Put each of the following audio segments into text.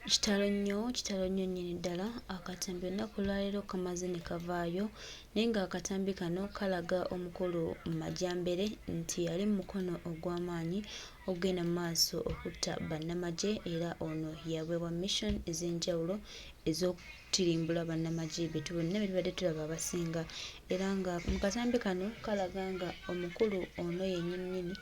kitalo nnyo nnyini ddala. Akatambi olunaku lwaleero kamaze ne kavaayo naye ng'akatambi kano kalaga omukulu Majambere nti yali mu mukono ogw'amaanyi ogenda mu maaso okutta bannamagye, era ono yaweebwa mission ez'enjawulo ez'okutirimbula bannamagye betu bonna be tubadde tulaba abasinga, era nga mu katambi kano kalaga nga omukulu ono yennyini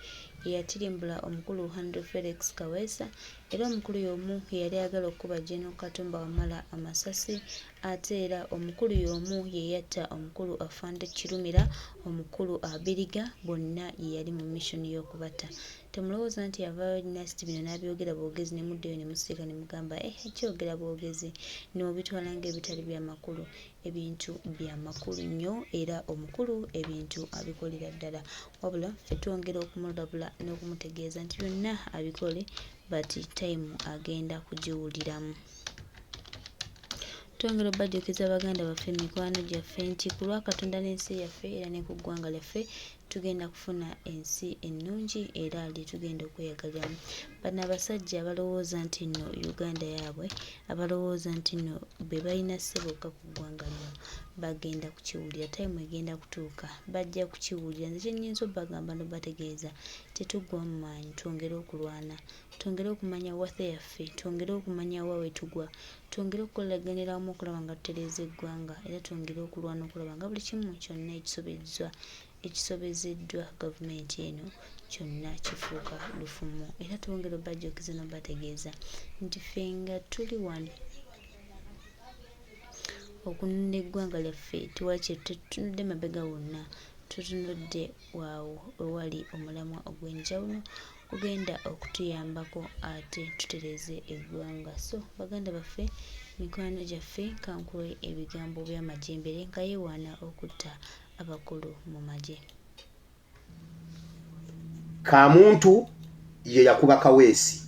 eyatirimbula omukulu Andrew Felix Kaweesa, era omukulu y'omu yeyali ayagala okukuba General Katumba Wamala amasasi, ate era omukulu y'omu ye yatta omukulu Afande Kirumira, omukulu Abiriga, bonna ye yali mu mission y'okubatta. Temulowooza nti yavaayo dynasty bino n'abyogera bwogezi ne muddeyo ne musirika ne mugamba kyogera bwogezi n'obitwala ng'ebitali bya makulu. Ebintu bya makulu nnyo era omukulu ebintu abikolera ddala, wabula ffe twongera okumulabula n'okumutegeeza nti byonna abikole bati time agenda kugiwuliramu. Twongera obbajjukiza baganda baffe, mikwano gyaffe nti ku lwa Katonda n'ensi yaffe era ne ku ggwanga lyaffe tugenda kufuna ensi ennungi era tugenda okweyagaliramu. Bano abasajja abalowooza nti nno Uganda yaabwe, abalowooza nti nno be balina ssebokka ku ggwanga lino bagenda kukiwulira, time egenda kutuuka bajja kukiwulira. Nze kyennyinza obbagamba n'obbategeeza, tetuggwa mu maanyi, twongere okulwana, twongere okumanya wathe yaffe, twongere okumanya wa we tugwa, twongere okukoleraganira wamu okulaba nga tutereeza eggwanga, era twongere okulwana okulaba nga buli kimu kyonna ekisobezeddwa gavumenti eno kyonna kifuuka lufumu. Era twongere obbajjukiza n'obbategeeza nti ffe nga tuli wano okununula eggwanga lyaffe, tetunudde mabega wonna, tutunudde waawo ewali omulamwa ogw'enjawulo ogenda okutuyambako ate tutereeze eggwanga. So baganda baffe, mikwano gyaffe, kankuwe ebigambo bya Majembere nga yeewaana okutta abakulu mu magye. Kamuntu ye yakuba Kaweesi,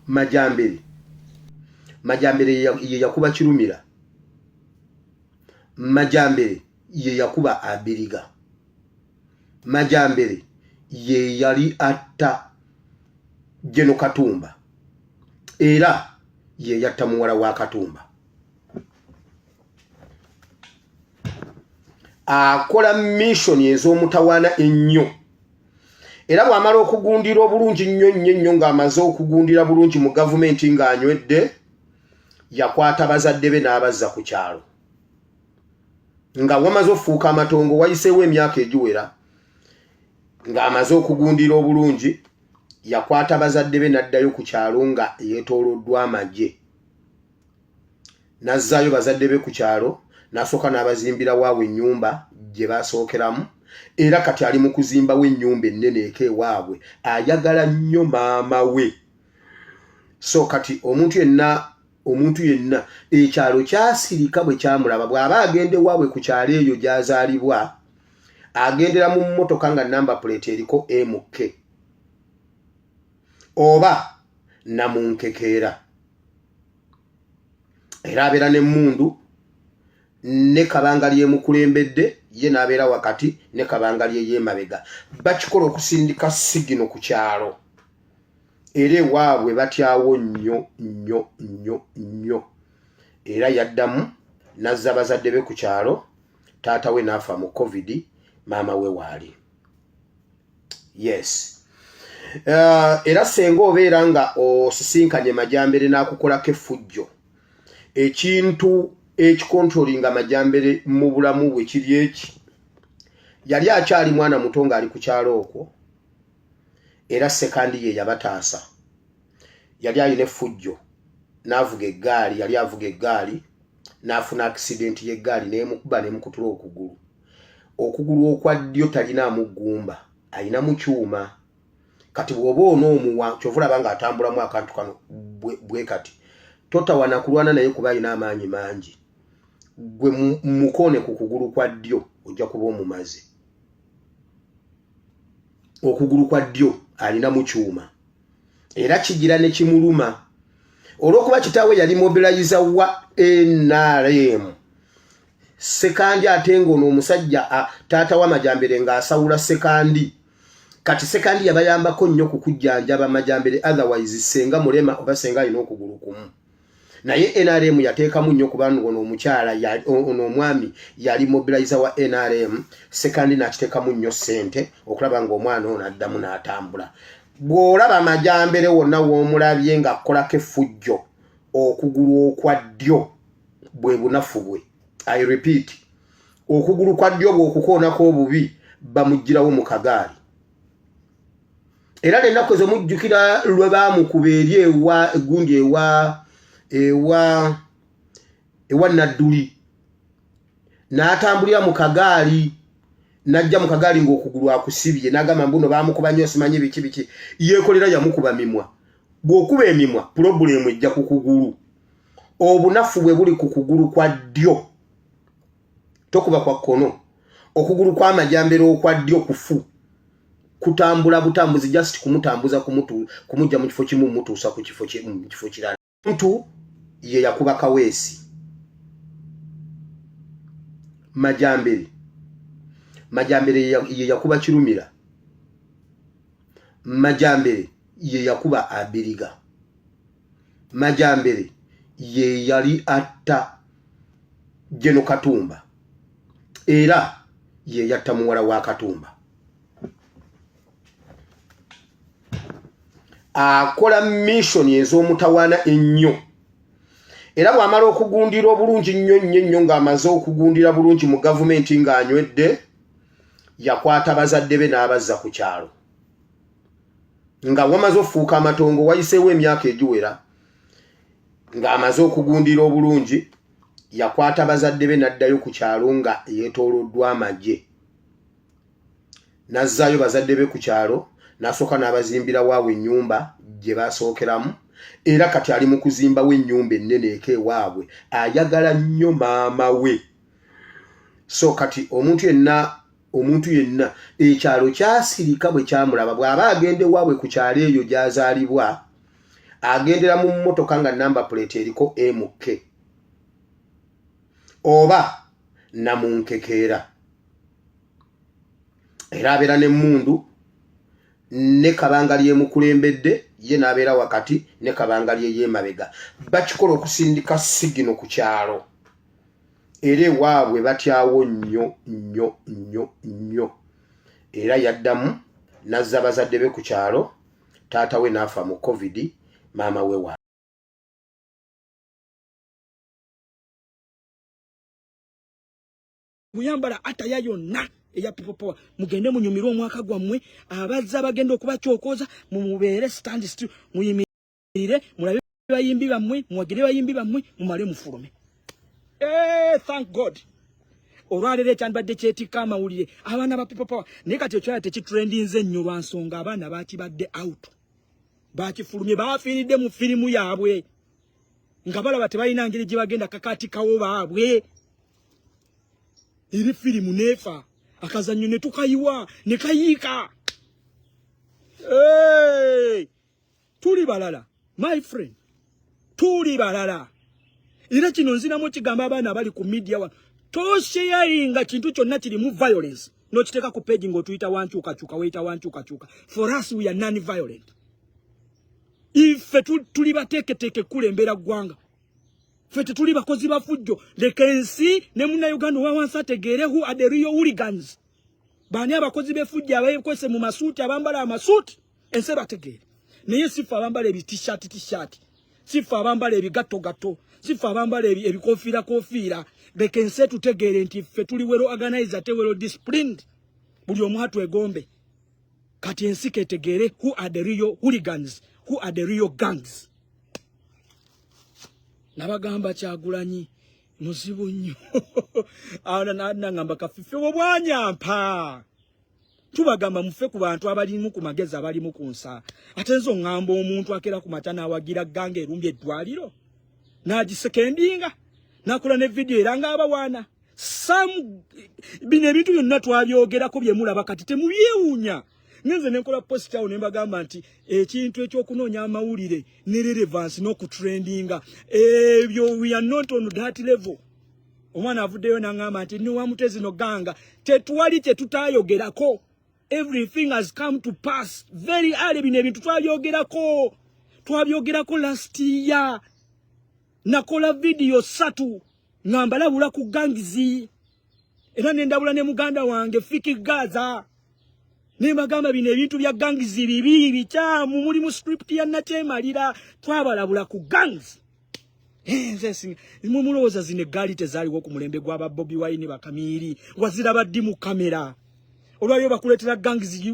Majambere ye yakuba Kirumira, Majambere ye yakuba Abiriga, Majambere ye yali atta Jeno Katumba, era ye yatta muwala wa Katumba. Akola mission ez'omutawaana ennyo, era bw'amala okugundira obulungi nnyo ng'amaze okugundira bulungi mu gavumenti ng'anywedde, yakwata bazadde be n'abazza ku kyalo. Nga wamaze ofuuka amatongo, wayiseewo emyaka egiwera, ng'amaze okugundira obulungi, yakwata bazadde be n'addayo ku kyalo nga yeetooloddwa amagye. N'azzaayo bazadde be ku kyalo, n'asooka n'abazimbira waawe ennyumba gye baasookeramu, era kati ali mu kuzimbawo ennyumba ennene eka ewaabwe. Ayagala nnyo maama we. So kati omuntu yenna ekyalo kyasirika bwe kyamulaba, bw'aba agenda ewaabwe ku kyalo eyo gy'azaalibwa, agendera mu mmotoka nga namba plate eriko MK oba namunkekeera, era abeera n'emmundu ne kabanga lyemukulembedde, ye n'abeera wakati ne kabanga lye yeemabega. Bakikola okusindika sigino ku kyalo, era ewaabwe batyawo nnyo. Era yaddamu n'azza bazadde be ku kyalo, taata we n'afa mu COVID, maama we waali. Yes. Era senga obeera nga osisinkanye Majambere n'akukolako effujjo, ekintu ekikontrolinga Majambere mu bulamu bwe kiri eki, yali akyali mwana muto ng'ali ku kyalo okwo, era sekandi ye yabataasa. Yali alina effujjo, n'avuga eggaali, yali avuga eggaali, n'afuna accident y'eggaali n'emukuba n'emukutula okugulu. Okugulu okwa ddyo talinaamu ggumba, alina mu kyuma. Kati bw'oba onoomuwa, kyova olaba ng'atambulamu akantu kano bwe kati, totawana kulwana naye kuba alina amaanyi mangi. Gwe mukone ku kugulu kwa ddyo ojja kuba omumaze. Okugulu kwa ddyo alina mu kyuma, era kigira ne kimuluma. Olw'okuba kitaawe yali mobilizer wa NRM, sekandi ate ng'ono omusajja taata wa Majambere ng'asawula sekandi, kati sekandi yabayambako nnyo kukujjanjaba amajambere otherwise senga mulema oba senga alina okugulu kumu naye NRM yateekamu nnyo kubanga ono omukyala ono omwami yali mobilizer wa NRM sekandi n'akiteekamu nnyo ssente okulaba ng'omwana ono addamu n'atambula bw'olaba amajambere wonna w'omulabye ng'akolako effujjo okugulu okwa ddyo bwe bunafu bwe I repeat okugulu kwa ddyo bw'okukoonako obubi bamugirawo mu kagaali era n'ennaku ezo mujjukira lwe baamukuba eri ewa egundi ewa Nadduli n'atambulira mu kagaali najja mu kagaali ng'okugulu akusibye n'agamba mbuno baamukuba nnyo simanyi biki yeekolera yamukuba mimwa bw'okuba emimwa pulobulemu ejja ku kugulu obunafu bwe buli ku kugulu kwa ddyo tokuba kwa kkono okugulu kw'amajambere okwa ddyo kufu kutambula butambuzi just kumutambuza kumujja mu kifo kimu mutuusa ku kifo kirala muntu ye yakuba Kaweesi majambere ye yakuba Kirumira majambere ye yakuba Abiriga majambere ye yali atta Jeno Katumba era ye yatta muwala wa Katumba akola mission ez'omutawaana ennyo era bw'amala okugundira obulungi nnyo ng'amaze okugundira bulungi mu gavumenti ng'anywedde yakwata bazadde be n'abazza ku kyalo nga wamaze ofuuka amatongo wayiseewo emyaka egiwera ng'amaze okugundira obulungi yakwata bazadde be n'addayo ku kyalo nga yeetooloddwa amagye n'azzaayo bazadde be ku kyalo n'asooka n'abazimbira waabwe ennyumba gye baasookeramu era kati ali mu kuzimbawo ennyumba ennene eka ewaabwe ayagala nnyo maama we so kati omuntu yenna ekyalo kyasirika bwe kyamulaba bw'aba agenda ewaabwe ku kyalo eyo gy'azaalibwa agendera mu mmotoka nga namba plate eriko MK oba namunkekeera era abeera n'emmundu ne kabanga lyemukulembedde ye n'abeera wakati ne kabanga lyeyemabega bakikola okusindika sigino ku kyalo era ewaabwe batyawo nnyo era yaddamu n'azza bazadde be ku kyalo taata we n'afa mu COVID maama we wa muyambala ataya yonna eya popopoa mugende munyumira omwaka gwammwe abazza bagenda okuba kyokoza mumubeere stand still muyimirire mulabe bayimbi bammwe muwagire bayimbi bammwe mumale mufulume thank God olwalero ekyandibadde kyetikka amawulire abaana ba popopoa naye kati ekyala tekitrendinze nnyo lwa nsonga abaana bakibadde out bakifulumye bafiiridde mu firimu yaabwe nga balaba tebalina ngeri gye bagenda kakatikawo baabwe eri firimu neefa akazanyo ne tukayiwa ne kayiika tuli balala my friend tuli balala era kino nzinamu kigamba abaana bali ku media wa tosharinga kintu kyonna kirimu violence n'okiteeka ku page ng'otuyita wankyukakyuka weyita wankyukakyuka for us we are non violent ife tuli bateeketeeke kulembera ggwanga fete tuli bakozi bafujjo leka ensi ne muna Uganda wawansi ategeere who are the real hooligans bani abakozi befujjo abeekwese mu masuuti abambala amasuuti ensi bategeere naye sifa abambala t-shirt sifa abambala ebigattogatto sifa abambala ebikofiira leka ensi tutegeere nti ffe tuli well organized te well disciplined buli omu atwegombe kati ensi ketegeere who are the real hooligans who are the real gangs nabagamba Kyagulanyi muzibu nnyo ana nangamba kafife obwanyampa tubagamba mufe ku bantu abalimu ku magezi abalimu ku nsa ate nzo ngamba omuntu akera ku matana awagira gange erumbye eddwaliro nagisekendinga nakula ne video eranga abawana bine bintu byonna twabyogerako bye mulaba kati temubyewuunya ngenze nenkola post awo ne mbagamba nti ekintu ekyokunoonya amawulire ne relevance n'okutrendinga ebyo we are not on that level omwana avuddeyo n'angamba nti ni wamutezi no ganga tetuwali kye tutayogerako everything has come to pass very early. Bino ebintu twabyogerako last year. Nakola video 3 ngambalabula ku gangizi. Era nendabula ne muganda wange Fiki Gaza. Ne magamba bino ebintu bya gangizi bibi bikyamu muri mu script ya Natemalira twabalabula ku gangizi. Mumuloza zine gali tezaliwo ku mulembe gwa Bobi Wine bakamiri wazira baddi mu kamera. Olwayo bakuletera gangizi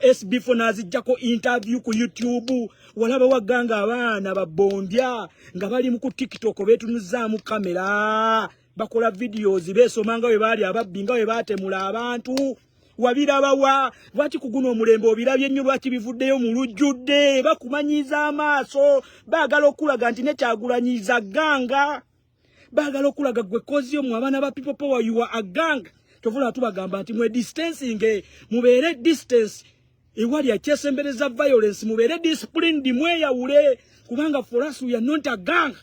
SB4 nazijjako interview ku YouTube walaba waganga abaana babondya nga bali mu ku TikTok betunuzaamu kamera bakola videos besomanga we bali ababbi nga we batemula abantu wabirabawa lwaki kuguno omulembe obirabye nnyo lwaki bivuddeyo mu lujjudde bakumanyiza amaaso baagala okulaga nti ne Kyagulanyiza ganga baagala okulaga gwe kozi yo mu abaana ba people power you are a gang. Tovula tubagamba nti mwe distancing mubere distance ewali akyesembereza violence mubere disciplined mweyawule kubanga for us we are not a gang.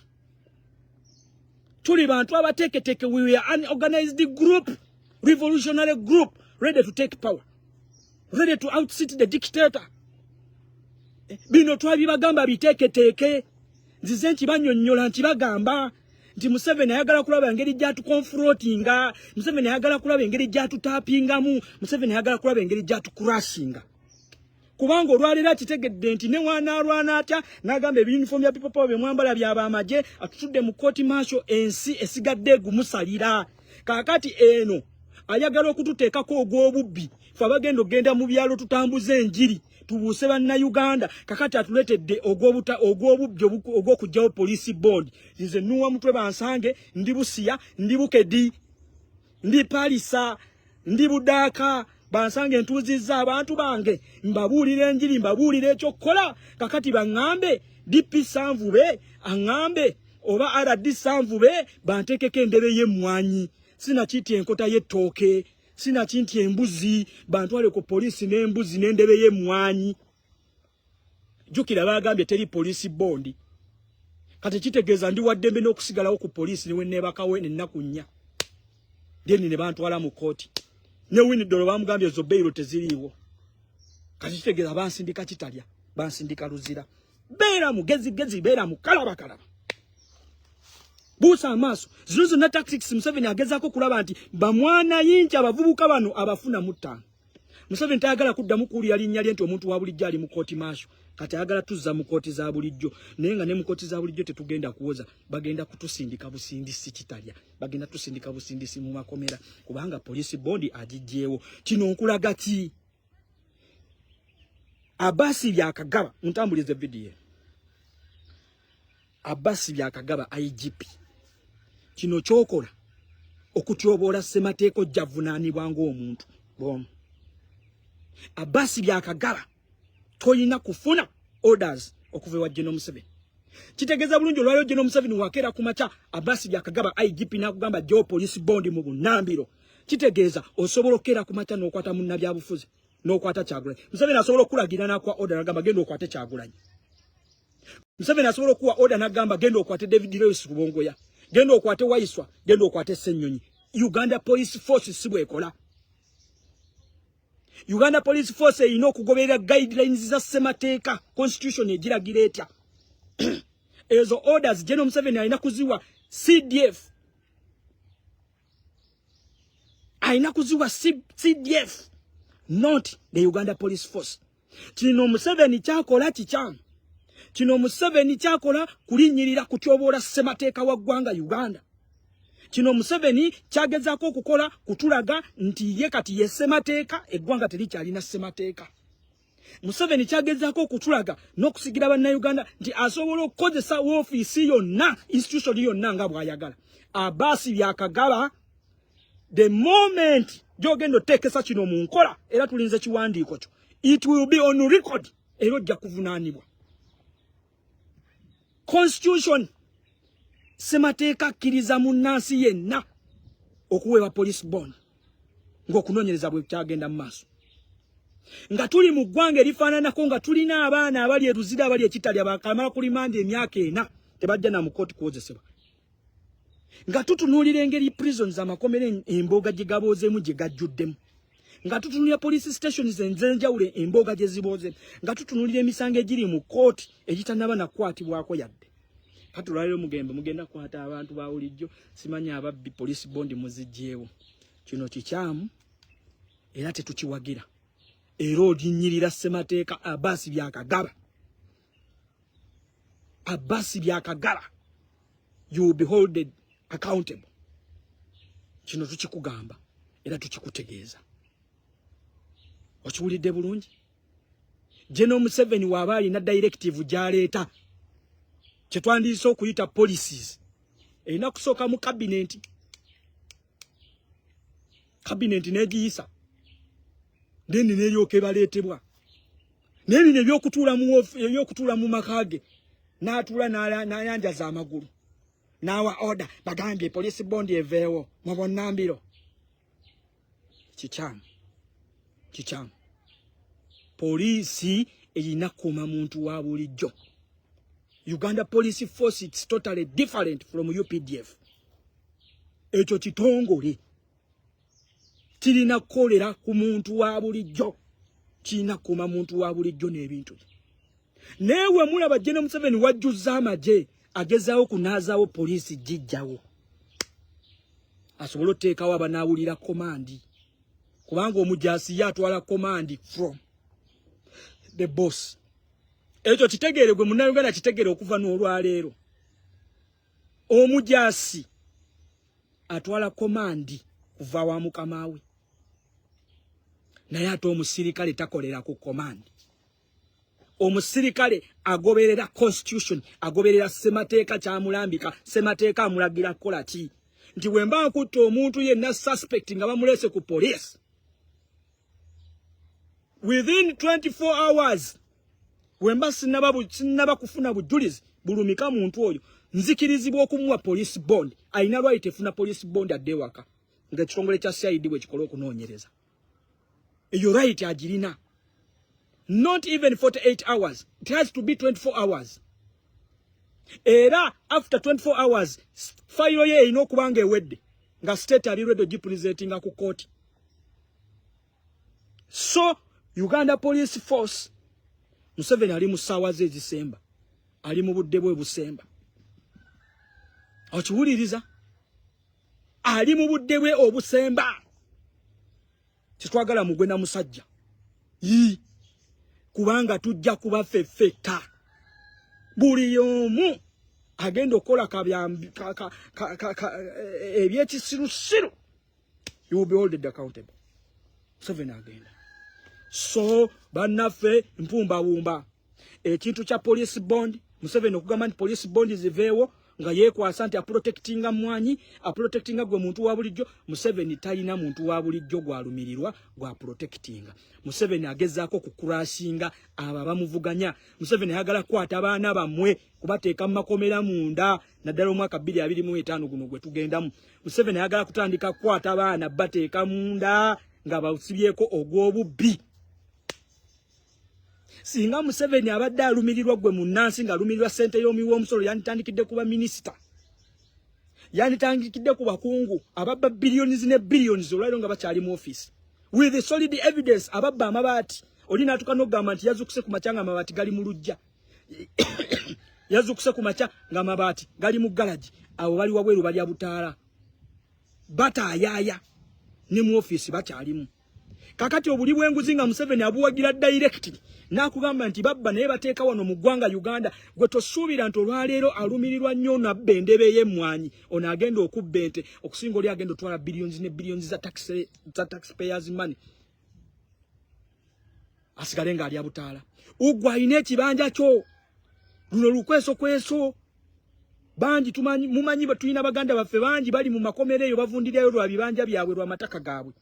Tuli bantu abateketeke, we are an organized group, revolutionary group, ready to take power, ready to outsit the dictator. Bino twabibagamba biteketeke nzize nti banyonnyola nti bagamba nti Museveni ayagala kulaba engeri gyatu confrontinga, Museveni ayagala kulaba engeri gyatu tapingamu, Museveni ayagala kulaba engeri gyatu crashinga. Kubanga olwalira kitegedde nti ne wana alwana atya nagamba uniform ya people power bemwambala byaba amaje atutudde mu court martial ensi esigadde gumusalira. Kakati eno ayagala okututeekako ogw'obubbi fe abagenda ogenda mu byalo tutambuze enjiri tubuuse banna Uganda kakati atuletedde ogw'obubbi ogw'okugyawo police bond. Nze nuwa mutwe bansange ndi Busia ndi Bukedi ndi Palisa ndi Budaka bansange ntuzizza abantu bange mbabuulire enjiri mbabuulire ekyokukola kakati baŋŋambe DP Sanvube aŋŋambe oba RD Sanvube bantekeko endebe y'emmwanyi sina kiti enkota y'ettooke sina kinti embuzi bantwale ku poliisi n'embuzi n'endebe y'emmwanyi. Jukira bagambye teri police bondi kati kitegeeza ndi waddembe n'okusigalawo ku poliisi newe nebakawe n'ennaku nnya deni ne bantwala mu kooti ne Winidolo bamugambye zo bailo teziriiwo kati kitegeeza bansindika kitalya bansindika luzira beera mugezi beera mukalaba buusa amaaso zino zonna tactics Museveni agezaako kulaba nti bamwana yinja abavubuka bano abafuna mu ttaano. Museveni tayagala kuddamu kuwulira linnya lye nti omuntu wa bulijjo ali mu kooti maasho kati ayagala tuzza mu kooti za bulijjo naye nga ne mu kooti za bulijjo tetugenda kuwoza bagenda kutusindika busindisi kitalya bagenda tusindika busindisi mu makomera kubanga police bondi agijjeewo. Kino nkulaga ki? Abasi byakagaba ntambulize video Abasi byakagaba IGP kino kyokola okutyoboola ssemateeko javunaanibwa ng'omuntu bom. Abasi byakagaba toyina kufuna orders okuva wa General Museveni. Kitegeeza bulungi olwaliro General Museveni wakeera ku makya Abasi byakagaba IGP n'akugamba gyo police bond mu Bunambiro. Kitegeeza osobola okukeera ku makya n'okwata munnabyabufuzi n'okwata Kyagulanyi. Museveni asobola okulagira n'akwa order n'agamba genda okwate Kyagulanyi. Museveni asobola okuwa order n'agamba genda okwate David Lewis Rubongoya genda okwate Waiswa genda okwate Ssenyonyi. Uganda Police Force si bwekola. Uganda Police Force erina okugoberera guidelines za ssemateeka constitution egiragira etya. Ezo orders General Museveni alina kuziwa CDF alina kuziwa CDF not the Uganda Police Force. Kino Museveni kyakola kikyamu. Kino Museveni kyakola kulinnyirira kutyoboola ssemateeka wa ggwanga Uganda. Kino Museveni kyagezaako okukola kutulaga nti ye kati ye ssemateeka eggwanga terikyalina ssemateeka. Museveni kyagezaako okutulaga n'okusigira bannayuganda nti asobola okukozesa woofiisi yonna institution yonna nga bw'ayagala. Abasi byakagaba the moment gy'ogenda oteekesa kino mu nkola era tulinze kiwandiiko kyo it will be on record era ojja kuvunaanibwa. Constitution semateeka akkiriza munnansi yenna okuweebwa police bond ng'okunoonyereza bwe kyagenda mu maaso. Nga tuli mu ggwanga erifaananako nga tulina abaana abali eruzira abali ekitalya bakamala kulimanda emyaka 4 tebajja na mu kooti kuwozesebwa. Nga tutunuulira engeri prisons amakomera emboga gye gaboozeemu gye gajjuddemu. nga tutunulira police stations enzenjawule emboga gye ziboze nga tutunulira emisango egiri mu court egitanaba nakwatibwako yadde kati olwaliro mugenda kwata abantu bawulijjo simanya ababbi police bond muzijjeewo kino kikyamu era tetukiwagira era olinnyirira ssemateeka Abbas Byakagala you will be held accountable kino tukikugamba era tukikutegeeza okiwulidde bulungi General Museveni waba alina directive gyaleeta kyetwandiise okuyita policies erina kusooka mu cabinet n'egiyisa then neryoka ebaleetebwa n'ebino ebyokutuula mu makage n'atuula n'ayanjaza amagulu n'awa order bagambye police bond eveewo mu bonnambiro kikyamu poliisi erina kuuma muntu wa bulijjo Uganda Police Force is totally different from UPDF. Ekyo kitongole kirina kukolera ku muntu wa bulijjo kirina kuuma muntu wa bulijjo n'ebintu newe mulaba General Museveni wajjuzza amagye agezaawo kunaazaawo poliisi gijjawo asobola oteekawo abanaawulira komandi kubanga omujaasi ye atwala komandi from the boss ekyo kitegeere gwe munnayuganda kitegeere okuva n'olwaleero omujaasi atwala komandi kuva wa mukamawe naye ate omusirikale takolera ku komandi omusirikale agoberera constitution agoberera semateeka kyamulambika semateeka amulagira kola ki nti wemba nkutte omuntu yenna suspect nga bamulese ku police within 24 hours wemba sinaba kufuna bujulizi bulumika muntu oyo nzikirizibwa okumuwa police bond alina right efuna police bond addewaka nga ekitongole kya CID bwe kikola okunoonyereza eyo right agirina not even 48 hours it has to be 24 hours era after 24 hours file ye ino kubanga ewedde nga state abirwedo gipresentinga ku court so Uganda Police Force Museveni ali mu ssaawa ze ezisemba ali mu budde bwe busemba okiwuliriza ali mu budde bwe obusemba kitwagala mugwe na musajja kubanga tujja kuba feffeka buli omu agenda okola ebyekisirusiru you will be held accountable Museveni agenda so bannaffe mpumbawumba ekintu kya police bond Museveni okugamba nti police bond ziveewo nga yeekwasa nti aprotectinga mwanyi aprotectinga gwe muntu wa bulijjo Museveni talina muntu wa bulijjo gwalumirirwa gwa protectinga Museveni agezaako kukurashinga abo bamuvuganya Museveni ayagala kwata abaana bammwe kubateeka mu makomera munda naddala omwaka 2025 guno gwe tugendamu Museveni ayagala kutandika kwata abaana bateeka munda nga bawusibyeko ogw'obubbi singa Museveni abadde alumirirwa gwe munnansi nga alumirirwa ssente y'omuwi omusolo yanditandikidde kuba minisita yanditandikidde ku bakungu ababba billions ne billions olwaliro nga bakyali mu office with the solid evidence ababba amabaati oli n'atuuka n'okugamba nti yazukuse ku makya nga amabaati gali mu lujja yazukuse ku makya nga amabaati gali mu galaji abo bali wabweru bali abutaala bataayaaya ne mu office bakyalimu kakati obuli bw'enguzi nga Museveni abuwagira direct nakugamba nti babba naye bateeka wano mu ggwanga Uganda gwe tosuubira nti olwaleero alumirirwa nnyo nabba endebe y'emmwanyi ono agenda okubba ente okusinga oli agenda otwala billions ne billions za taxpayers money asigale ng'ali abutaala ugwe alina ekibanja kyo luno lukweso bangi mumanyi tulina baganda baffe bangi bali mu makomera eyo bavundirayo lwa bibanja byabwe lwa mataka gaabwe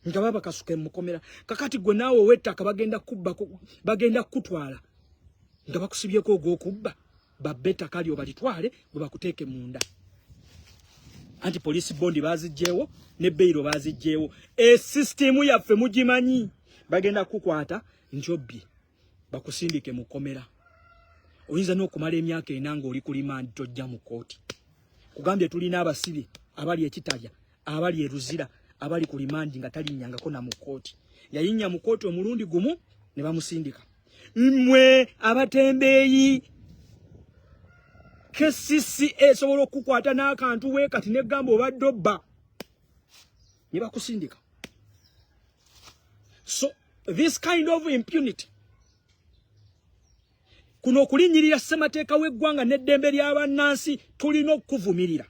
nga baba kasuke mukomera kakati gwe naawe ow'ettaka bagenda kutwala nga bakusibyeko ogw'okubba babbe ettaka lyo balitwale bwe bakuteeke munda anti police bond bazigjeewo ne beyiro bazigjeewo esisitimu yaffe mugimanyi bagenda kukwata njobbye bakusindike mukomera oyinza n'okumala emyaka ena ng'oli ku limandi tojja mu kooti kugambye tulina abasibe abali ekitalya abali eruzira abali ku limandi nga talinyangako na mukoti yayinya mukoti omulundi gumu ne bamusindika mmwe abatembeeyi KCCA sobola okukwata n'akantu we kati ne gamba obadde obba ne bakusindika. So this kind of impunity kuno okulinyirira ssemateeka w'eggwanga n'eddembe ly'abannansi tulina okuvumirira.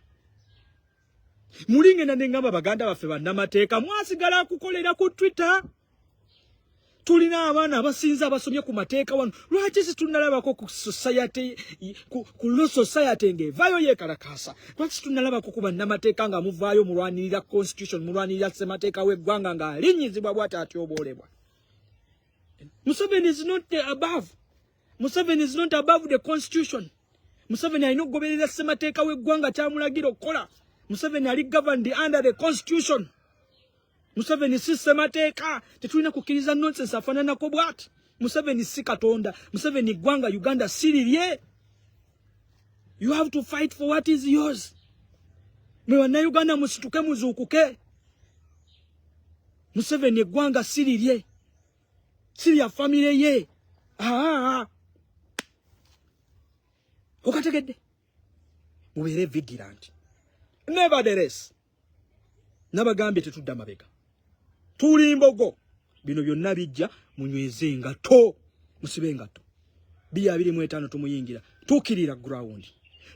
Mulinge na ngamba baganda baffe bannamateeka mwasigala kukolera ku Twitter. Tulina abaana abasinza abasomye ku mateeka wano. Lwaki situnalabako ku society ku law society ng'evaayo yeekalakaasa? Lwaki situnalabako ku bannamateeka nga muvaayo mulwanirira constitution mulwanirira ssemateeka w'eggwanga ng'alinyizibwa bw'ati atyoboolebwa? Museveni is not above. Museveni is not above the constitution. Museveni alina okugoberera ssemateeka w'eggwanga kyamulagira okukola. Museveni ali governed under the constitution. Museveni si ssemateeka tetulina kukkiriza nonsense afaananako bw'ati. Museveni si Katonda. Museveni ggwanga Uganda si lirye. You have to fight for what is yours. Mwe bannayuganda musituke muzuukuke. Museveni eggwanga si lirye. Si lya famire ye. Okategedde? Mubeere vigilant. Nevertheless, nabagambye tetudda mabega. Tuli mbogo. Bino byonna bijja munyweze engato. Musibe engato. 225 tumuyingira. Tukirira ground.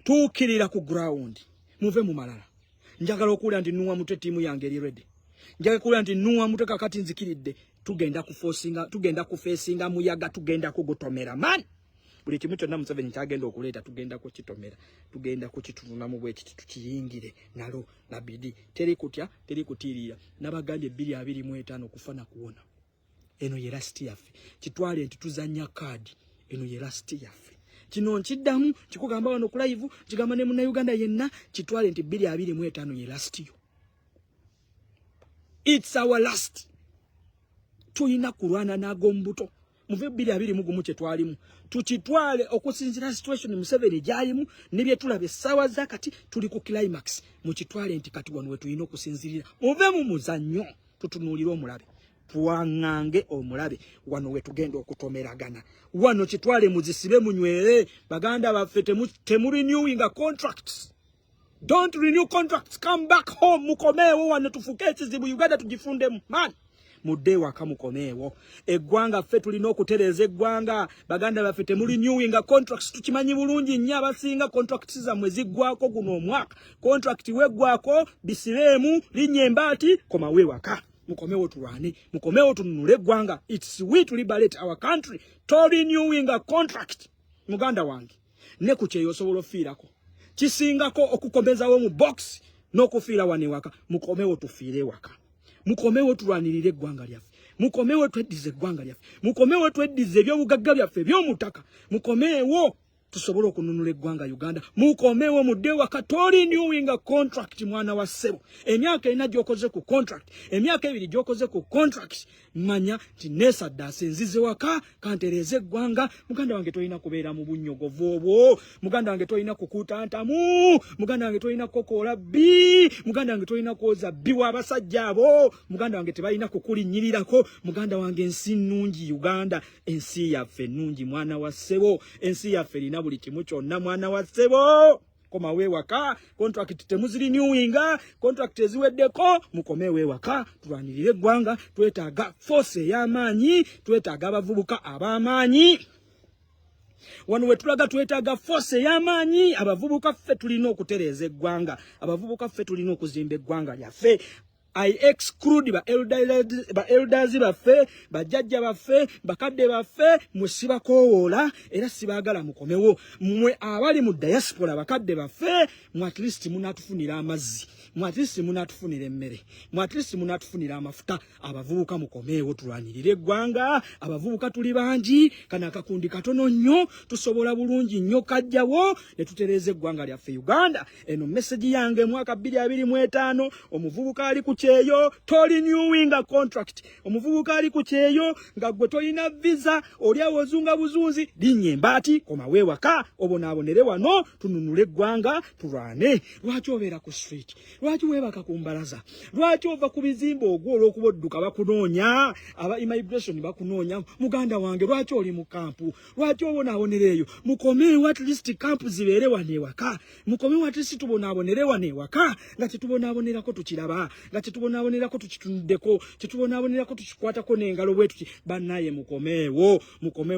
Tukirira ku ground. Muve mu malala. Njagala okuula nti nuwa mutwe timu yange eri ready. Njagala okuula nti nuwa mutwe kakati nzikiridde. Tugenda kufesinga muyaga tugenda kugutomera man. Buli kimu kyonna Museveni kyagenda okuleeta tugenda kukitomera. Tugenda kukitunula mu bwekiti tukiyingire nalo nabidi. Teri kutya, teri kutiirira. Nabagambye 225 kufana kuwona. Eno ye last yaffe. Kitwale nti tuzanya kaadi. Eno ye last yaffe. Kino nkiddamu kikugamba wano ku live kigamba ne Munnayuganda yenna kitwale nti 225 ye last yo. It's our last. Tuyina kulwana n'agombuto. Muve 225 kye twalimu. Tukitwale okusinzira situation Museveni gyalimu nebye tulabe sawa zakati tuli ku climax. Mukitwale nti kati wano we tuyina okusinzirira. Muve mu muzannyo tutunuulira omulabe. Tuwangange omulabe wano we tugenda okutomeragana. Wano kitwale muzisibe munywere baganda baffe temu renewing contracts. Don't renew contracts. Come back home. Mukomeewo wano tufuke ekizibu Uganda tugifundemu. Man. Mudde waka mukomeewo. Eggwanga ffe tulina okutereeza eggwanga. Baganda baffe temu renewing contracts. Tukimanyi bulungi nnyo abasinga contracts zammwe ziggwako guno omwaka. Contract weggwako bisiremu linnya embaati komawe waka. Mukomeewo tulwane. Mukomeewo tununule eggwanga. It's we to liberate our country. To renewing a contract. Muganda wange. Ne ku kyeyo osobola ofiirako. Kisingako okukomezawo mu box n'okufiira wane waka. Mukomeewo tufiire waka. Mukomeewo tulwanirire eggwanga lyaffe. Mukomeewo tweddize eggwanga lyaffe. Mukomeewo tweddize ebyobugagga byaffe by'omutaka. Mukomeewo tusobole okununula eggwanga Uganda. Mukomeewo mudde waka tori renewing a contract mwana wa ssebo. Emyaka ena gy'okoze ku contract. Emyaka 2 gy'okoze ku contract. Manya nti neesadde asinzize waka kantereeze eggwanga. Muganda wange tolina kubeera mu bunnyogovu obwo. Muganda wange tolina kukuutantamu. Muganda wange tolina kokoola bbi. Muganda wange tolina kwoza bbi w'abasajja abo. Muganda wange tebalina kukulinnyirirako. Muganda wange ensi nnungi Uganda. Ensi yaffe nnungi mwana wa ssebo. Ensi yaffe erina buli kimu kyonna mwana wa ssebo. Koma wewaka, contract temuzirinyuinga, contract eziweddeko, mukome wewaka, tulwanirire eggwanga, twetaaga force ey'amaanyi, twetaaga abavubuka ab'amaanyi. Wano we tulaga twetaaga force ey'amaanyi, abavubuka ffe tulina okutereeza eggwanga, abavubuka ffe tulina okuzimba eggwanga lyaffe. I exclude ba elders baffe, bajjajja baffe, bakadde baffe, mwe sibakowoola era sibaagala mukomewo. Mwe abali mu diaspora bakadde baffe, mwe at least munaatufunira amazzi, mwe at least munaatufunira emmere, mwe at least munaatufunira amafuta. Abavubuka mukomeewo tulwanirire eggwanga, abavubuka tuli bangi, kana akakundi katono nnyo, tusobola bulungi nnyo kajjawo ne tutereeza eggwanga lyaffe Uganda. Eno message yange mwaka 2025 omuvubuka ali ku kyeyo toli renewing contract omuvubuka ali ku kyeyo nga gwe tolina visa oli awozunga buzunzi linnya embaati koma weewaka obonaabonere wano tununule eggwanga tulwane. Lwaki obeera ku street? Lwaki weebaka ku mbalaza? Lwaki ova ku bizimba ogwola okuba odduka bakunoonya aba immigration bakunoonya? Muganda wange lwaki oli mu kampu? Lwaki obonaabonere eyo? Mukomeewo at least kampu zibeere wano ewaka. Mukomeewo at least tubonaabonere wano ewaka nga tetubonaabonerako tukiraba, nga tetubonaabonerako tukitunuddeko, tetubonaabonerako tukikwatako n'engalo bwetuti. Bannaye mukomeewo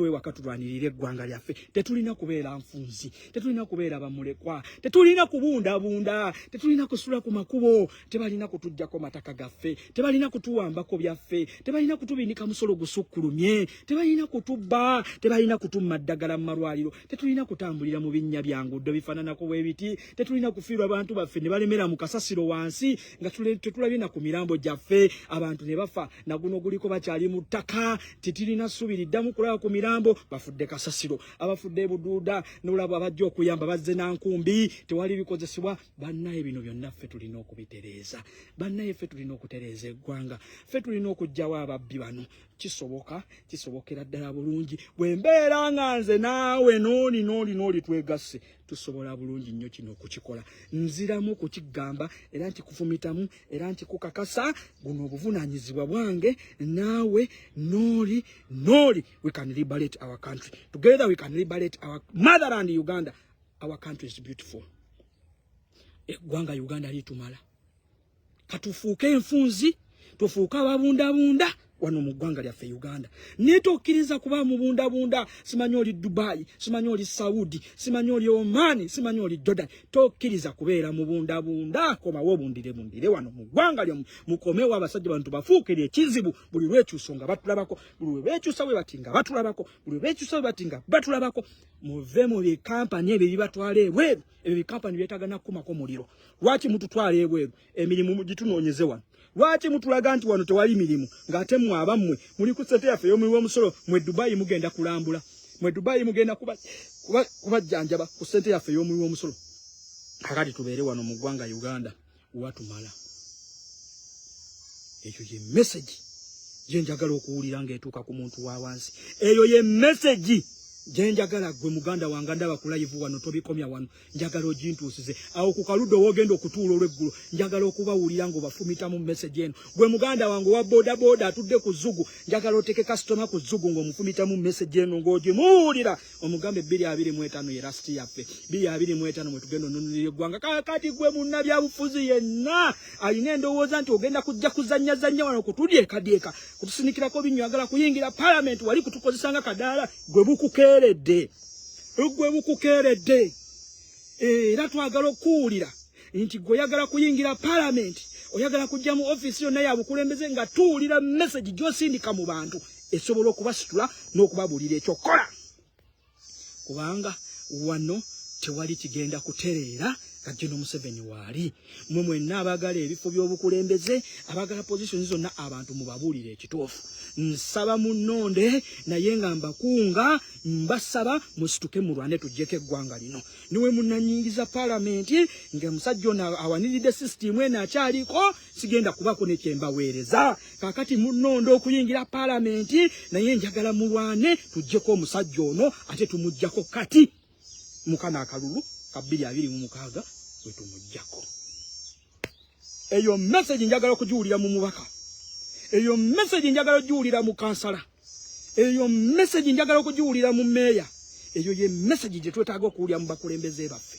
ewaka tulwanirire eggwanga lyaffe. Tetulina kubeera nfunzi, tetulina kubeera bamulekwa, tetulina kubundabunda, tetulina kusula ku makubo, tebalina kutujjako mataka gaffe, tebalina kutuwambako byaffe, tebalina kutubinika musolo gusukkulumye, tebalina kutubba, tebalina kutumma ddagala mu malwaliro, tetulina kutambulira mu binnya byanguddo bifaananako bwebiti, tetulina kufiirwa abantu baffe ne balemera mu kasasiro wansi nga tetulabye na ku mirambo gyaffe abantu ne bafa na guno guliko bakyali mu ttaka. Titirina ssubi liddamu kulaba ku mirambo, bafudde kasasiro, abafudde buduuda n'olaba abajja okuyamba bazze na nkumbi, tewali bikozesebwa. Bannaye bino byonna ffe tulina okubitereeza. Bannaye ffe tulina okutereeza eggwanga, ffe tulina okugjawo ababbi bano. Kisobokera ddala bulungi bwe mbeera nga nze naawe n'oli twegasse, tusobola bulungi nnyo kino okukikola. Nziramu kukigamba era nkikufumitamu era nkikukakasa, guno obuvunaanyizibwa bwange. Naawe n'oli we can liberate our country together. We can liberate our motherland Uganda. Our country is beautiful. Eggwanga Uganda litumala. Katufuuke enfunzi, tufuuke ababundabunda wano mu ggwanga lyaffe Uganda. Netokkiriza kuba mubundabunda. Simanyi oli Dubai, simanyi oli Saudi, simanyi oli Oman, simanyi oli Jordan. Tokkiriza kubeera mubundabunda. Komawo bundire wano mu ggwanga lyo. Mukomewo abasajja bantu bafuukire ekizibu. Buli lwekyuso nga batulabako, buli lwekyusa bwe batinga batulabako, buli lwekyusa bwe batinga batulabako. Muve mu bikampani ebyo bibatwala ebweru. Ebyo bikampani byetaaga nakumako muliro. Lwaki mututwala ebweru? Emirimu mugitunoonyeze wano. Lwaki mutulaga nti wano tewali mirimu ng'ate mmwe abammwe muli ku ssente yaffe ey'omulimu w'omusolo? Mwe Dubai mugenda kulambula, mwe Dubai mugenda kubajjanjaba ku ssente yaffe ey'omulimu w'omusolo. Kakati tubeere wano mu ggwanga Uganda watumala. Ekyo ye message gye njagala okuwulira ng'etuuka ku muntu wa wansi. Eyo ye message gye njagala gwe muganda wange ndaba ku live wano, tobikomya wano. Njagala ogintuusize awo ku kaluddo wogenda okutuula olw'eggulu. Njagala okubawulira ng'obafumita mu message eno. Gwe muganda wange wa boda atudde ku Zugu, njagala oteke kasitoma ku Zugu ng'omufumita mu message eno ng'ogimuwulira. Omugambe 225 ye last yaffe, 225 mwe tugenda onunulira eggwanga. Kakati gwe munnabyabufuzi yenna alina endowooza nti ogenda kujja kuzannyazannya wano kutudyeka kutusinikirako binywagala kuyingira parliament wali kutukozesa nga kadaala. Gwe bukukeeredde era twagala okuwulira nti gwe oyagala kuyingira parliament, oyagala kujja mu office yonna ya bukulembeze nga tuwulira message gy'osindika mu bantu esobola okubasitula n'okubabulira ekyokola, kubanga wano tewali kigenda kutereera Kajino Museveni wali. Mwe mwenna abagala ebifo by'obukulembeze, abagala position zonna abantu mubabulire ekituufu. Nsaba munonde naye nga mbakunga, mbasaba musituke mulwane tujjeko eggwanga lino. Niwe munnanyingiza parliament nga musajja ono awaniridde system eno akyaliko, sigenda kubako ne kyembaweereza. Kakati munonde okuyingira parliament naye njagala mulwane tujjeko omusajja ono ate tumuggyako kati mukana akalulu ka 226 we tumuggyako. Eyo message njagala okugiwulira mu mubaka. Eyo message njagala okugiwulira mu kansala. Eyo message njagala okugiwulira mu meya. Eyo ye message gye twetaaga okuwulira mu bakulembeze baffe.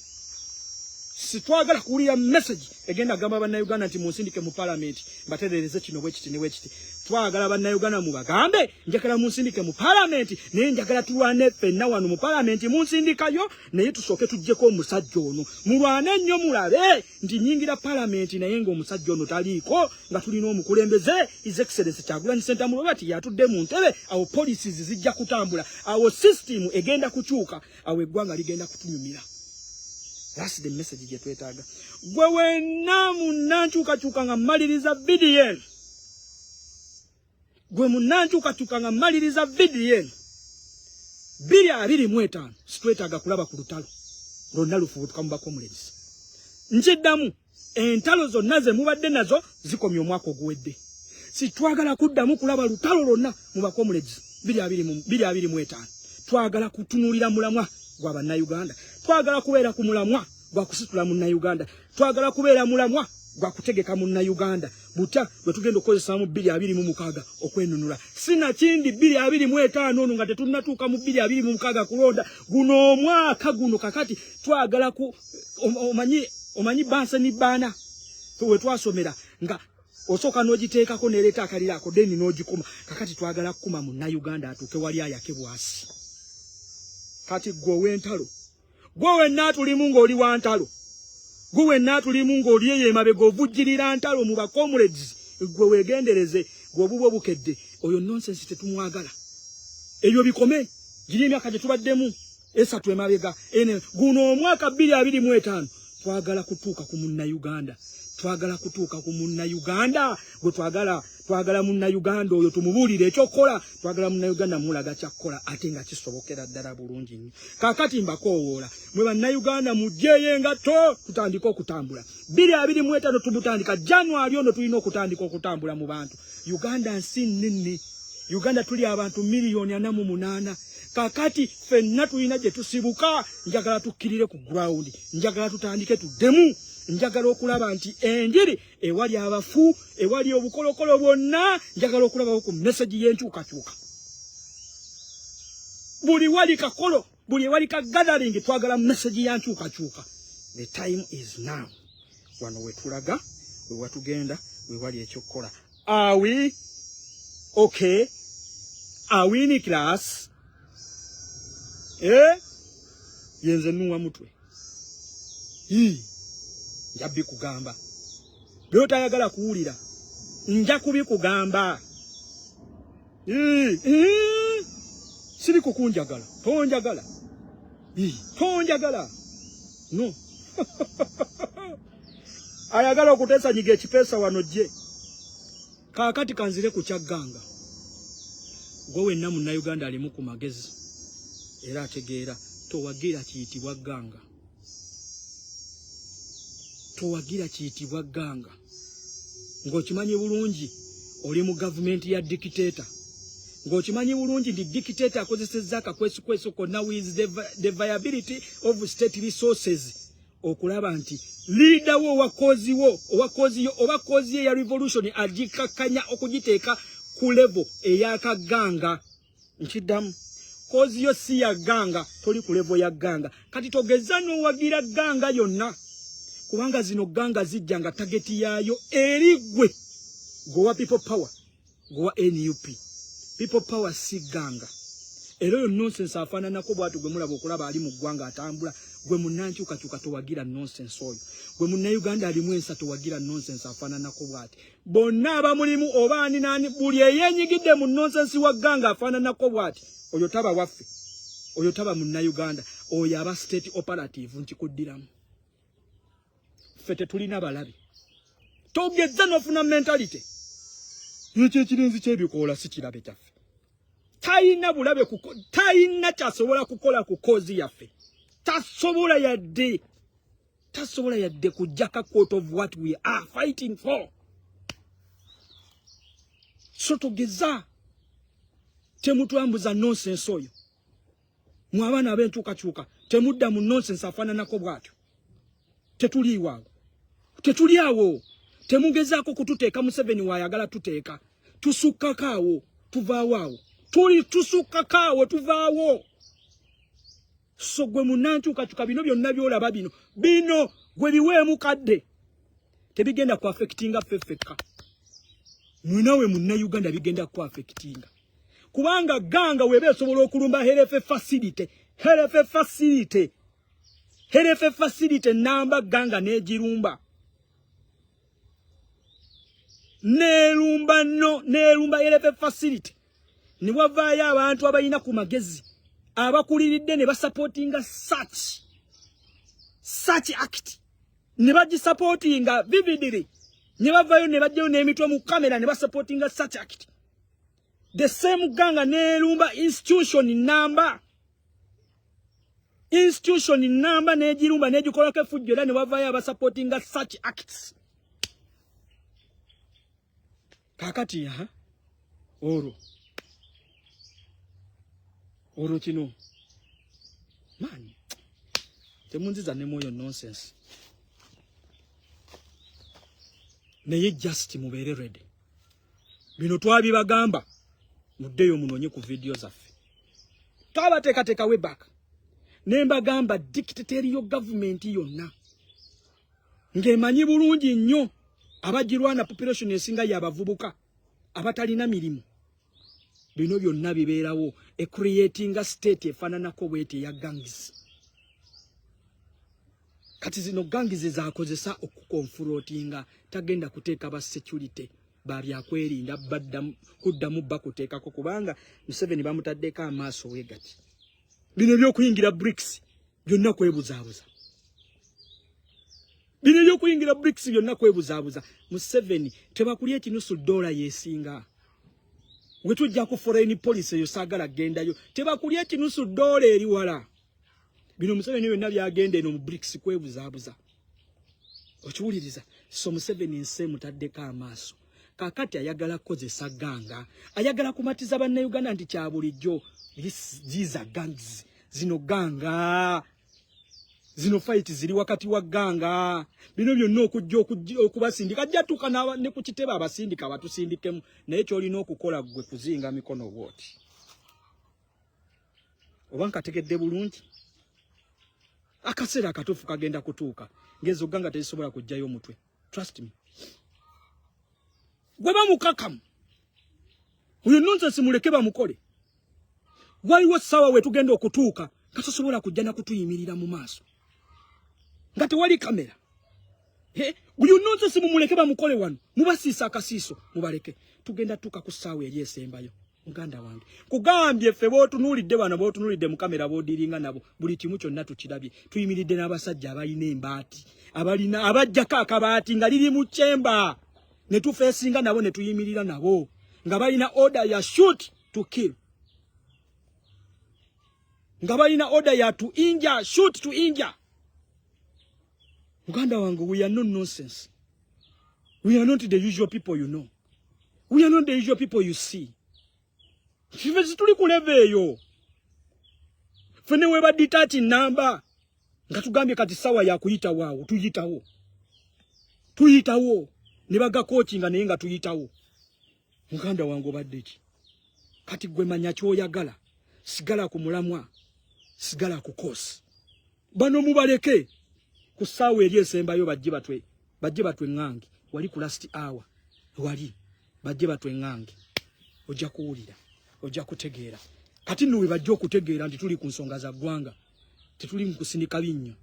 Sitwagala kuwulira message egenda gamba bannayuganda nti munsindike mu parliament mbatereereze kino bwe kiti ne bwe kiti. Twagala bannayuganda mubagambe njagala munsindike mu parliament naye njagala tulwane ffenna wano mu parliament munsindikayo naye tusooke tujjeko omusajja ono. Mulwane nnyo mulabe nti nyingira parliament naye ng'omusajja ono taliiko, nga tulina omukulembeze His Excellency Kyagulanyi Ssentamu Robert yatudde mu ntebe. Awo policies zijja kutambula, awo system egenda kukyuka, awo eggwanga ligenda kutunyumira. That's the message gye twetaaga. Gwe wenna munnankyukakyuka nga mmaliriza VDN. Gwe munnankyukakyuka nga mmaliriza VDN. 225 sitwetaaga kulaba ku lutalo lwonna lufubutuka mu bakomulezi. Nchiddamu entalo zonna ze mubadde nazo zikomye omwaka oguwedde. Si twagala kuddamu kulaba lutalo lonna mu bakomulezi 2025. Twagala kutunulira mulamwa gwa bannayuganda. Twagala kubeera ku mulamwa gwa kusitula munnayuganda. Twagala kubeera mulamwa gwa kutegeka munnayuganda. Buta bwe tugenda okukozesa mu 2026 okwenunula. Sina kindi 2025 ono nga tetunnatuuka mu 2026 kulonda. Guno omwaka guno kakati twagala ku omanyi bansa ni bana. Tuwe twasomera nga osoka n'ogiteekako n'ereeta akalira ako deni n'ogikuma. Kakati twagala kukuma munnayuganda atuuke wali ayake bwasi. Kati gwe ntalo. Gwe naatulimu ng'oli wa ntalo. Gwe naatulimu ng'oli emabega ovujjirira ntalo mu bakomulezi. Gwe wegendereze gwe obubwo bukedde. Oyo nonsense tetumwagala. Ebyo bikome. Giri emyaka gye tubaddemu esatu emabega. Guno omwaka 2025 twagala kutuuka ku munnayuganda. Twagala kutuuka ku munnayuganda. Gwe twagala munnayuganda oyo tumubuulire ekyokola. Twagala munnayuganda mulaga kyakkola ate nga kisobokera ddala bulungi nnyo. Kaakati mbakoowoola mwe bannayuganda mujjeeyo engatto tutandika okutambula. 2025 tumutandika January ono tulina okutandika okutambula mu bantu. Uganda nsi nnene. Uganda tuli abantu 4,400,000. Kakati fenna tulina gye tusibuka. Njagala tukkirire ku ground. Njagala tutandike tuddemu. Njagala okulaba nti enjiri ewali abafu ewali obukolokolo bwonna njagala okulabawo ku message y'enkyukakyuka. Buli wali kakolo buli wali ka gathering twagala message y'enkyukakyuka. The time is now. Wano wetulaga we watugenda we wali ekyokola. Are we okay? Are we in class? Yenze nuwa mutwe. Njabbi kugamba. Byotayagala kuwulira. Nja kubikugamba. Siri kukunjagala. Tonjagala. Tonjagala. No. Ayagala okutesa nyiga ekipesa wano gye. Kaakati kanzire ku kyagganga. Gwe wenna munnayuganda alimu ku magezi. Era ategeera towagira kiyitibwa gganga. Towagira kiyitibwa gganga. Ng'okimanyi bulungi oli mu gavumenti ya dictator. Ng'okimanyi bulungi ndi dictator akozesezza akakwesukwesu konna with the viability of state resources. Okulaba nti leader wo owa kozi ya revolution agikakanya okugiteeka ku level eyakaganga. Nkiddamu kozi yo si ya ganga toli ku level ya ganga. Kati togeza n'owagira ganga yonna. Kubanga zino ganga zijja nga targeti yayo erigwe gowa people power gowa NUP. People power si ganga. Ero nonsense afaananako bwatu gwe mulaba okulaba ali mu ggwanga atambula. Gwe munnankyukakyuka towagira nonsense oyo. Gwe munnayuganda alimu ensa towagira nonsense afaananako bwati. Bonna abamulimu oba ani nani buli eyeenyigidde mu nonsense wa ganga afaananako bwati. Oyo taba waffe. Oyo taba munnayuganda. Oyo aba state operative nkikuddiramu. Fete tulina balabi. Togeza nofuna mentality. Yeche kirinzi kyebikola si kirabe kyaffe. Tayina bulabe tayina kyasobola kukola ku kozi yaffe. Tasobola yadde kujjaka quote of what we are fighting for. So togeza temutwambuza nonsense oyo. Mwabana abentukakyuka temudda mu nonsense afaananako bwatyo. Tetuli awo. Temugezaako kututeeka Museveni wayagala tuteeka. Tusukkakaawo tuvaawo awo. Tusukkakaawo tuvaawo. So gwe munnankyukakyuka bino byonna byolaba bino gwe biweemu kadde. Tebigenda ku affectinga ffeffekka. Mwenawe munnayuganda bigenda ku affectinga. Kubanga ganga webe esobola okulumba herefe facility namba ganga negirumba. Nerumba herefe facility. Ni wavaayo abantu abalina ku magezi. Abakuliridde ne basupportinga such act. Ne bagisupportinga vividly. Ne bavaayo ne bajjayo n'emitwe mu kamera ne basupportinga such act. The same ganga nerumba institution namba. institution namba nejirumba nejikola ke fujjo era ne bavaayo abasupportinga such acts. Kakati oro kino man temunziza ne moyo nonsense. Naye just mubere ready. Bino twabibagamba muddeyo munonye ku video zaffe. Twabateekateka we back. Nemba gamba dictatorial government yonna. Ngemanyi bulungi nnyo abajirwana population esinga yabavubuka abatalina mirimu. Bino byonna bibeerawo creating a state efaananako bwete ya gangs. Kati zino gangs zaakozesa okukonfrontinga tagenda kuteeka ba security babyakwerinda kuddamu bakuteekako kubanga Museveni bamutaddeko amaaso wegati. Bino byokuyingira BRICS byonna kwebuzaabuza. Bino byokuyingira BRICS byonna kwebuzaabuza. Museveni tebakulya ekinusu $1 yesinga. Wetujja ku foreign policy eyo saagala gendayo. Tebakulya ekinusu $1 eri wala. Bino Museveni byonna byagenda eno mu BRICS kwebuzaabuza. Okiwuliriza. So Museveni nse mutaddeko amaaso. Kakati ayagala kozesa ganga. Ayagala kumatiza bannayuganda nti kya bulijjo. These are gangs. Zino ganga. Zino fight ziri wakati wa ganga. Bino byonna okubasindika jatuka ne ku kitebe abasindika batusindikemu. Naye kyolina okukola gwe kuzinga mikono woti. Obanka tegedde bulungi. Akaseera akatuufu kagenda kutuuka. Ngezo ganga tezisobola kujjayo omutwe. Trust me. Gwe bamukakamu. Uyo nonsense muleke bamukole. Waliwo sawa we tugenda okutuuka nga tosobola kujja na kutuyimirira mu maaso. Nga tewali kamera. Uyo nonsense mumuleke bamukole wano. Mubasiisa akasiiso mubaleke. Tugenda tuka ku ssaawa eri esembayo. Muganda wange. Kugambye ffe bootunuulidde wano bootunuulidde mu kamera boodiringa nabo. Buli kimu kyonna tukirabye. Tuyimiridde n'abasajja abalina embaati. Abajjako akabaati nga liri mu chamber. Ne tufeesinga nabo ne tuyimirira nabo. Nga balina order ya shoot to kill. Nga balina order ya to injure, shoot to injure. Muganda wange, we are not nonsense. We are not the usual people you know. We are not the usual people you see. Fifezi tuli kuleveyo. Fene weba ditati namba. Nga tugambye kati sawa ya kuyita wao. Tuyitawo. Tuyitawo. Nebaga coaching naye nga tuyitawo. Muganda wange baddeki. Kati gwe manya kyoyagala. Sigala ku mulamwa. Sigala ku kosi. Bano mubaleke. Ku ssaawa eri esembayo bajje batwe ngange. Wali ku last hour. Wali. Bajje batwe ngange. Ojja kuwulira. Ojja kutegeera. Kati nno we bajja okutegeera nti tuli ku nsonga za ggwanga. Tetuli mu kusindika binnyo.